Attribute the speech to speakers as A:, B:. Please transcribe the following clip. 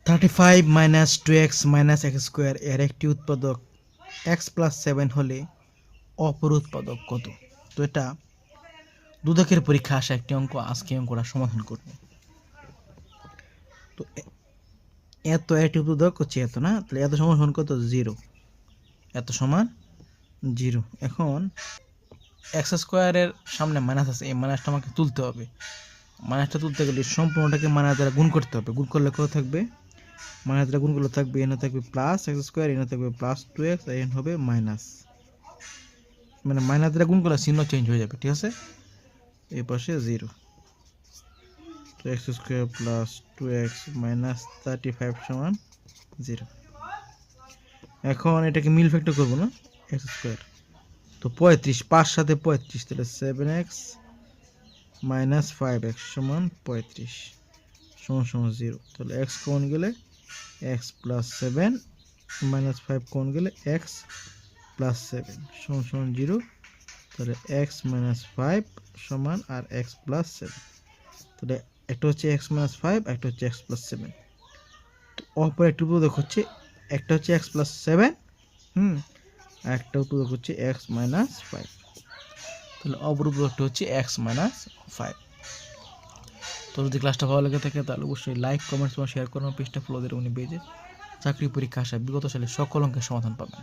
A: 35 minus 2x minus x square এর একটি উৎপাদক x প্লাস 7 হলে অপর উৎপাদক কত? তো এটা দুদকের পরীক্ষা আসা একটি অঙ্ক, আজকে অঙ্কটা সমাধান করব। তো এত একটি উৎপাদক হচ্ছে এত, না? তাহলে এত সমান কত? 0। এত সমান 0। এখন এক্স স্কোয়ারের সামনে মাইনাস আছে, এই মাইনাসটা আমাকে তুলতে হবে। মাইনাসটা তুলতে গেলে সম্পূর্ণটাকে মাইনাস দ্বারা গুণ করতে হবে। গুণ করলে কত থাকবে? মাইনাস দ্বারা গুণ করলে থাকবে, এনে থাকবে প্লাস এক্স স্কোয়ার, এনে থাকবে প্লাস 2x, আর এন হবে মাইনাস, মানে মাইনাস দ্বারা গুণ করলে চিহ্ন চেঞ্জ হয়ে যাবে, ঠিক আছে? এই পাশে 0। তো x square plus 2x minus 35 সমান 0। এখন এটাকে মিল ফ্যাক্টর করবো, না? এক্স স্কোয়ার তো 35, 5 সাথে 35, তাহলে 7x মাইনাস 5x সমান 35 সমান 0। তাহলে x কমন গেলে x প্লাস 7 মাইনাস 5 কমন গেলে x প্লাস 7 সমান 0। তাহলে x মাইনাস 5 সমান আর x প্লাস 7। তাহলে একটা হচ্ছে x মাইনাস 5, একটা হচ্ছে x প্লাস 7। তো অপর একটি উৎপাদক হচ্ছে, একটা হচ্ছে x প্লাস 7, একটা উৎপাদক হচ্ছে x মাইনাস 5। তাহলে অপর উৎপাদকটা হচ্ছে x মাইনাস 5। তো যদি ক্লাসটা ভালো লেগে থাকে তাহলে অবশ্যই লাইক, কমেন্টস এবং শেয়ার করুন। পেজটা ফলো দিয়ে উনি পেজে চাকরি পরীক্ষা আসা বিগত সালে সকল অঙ্কের সমাধান পাবেন।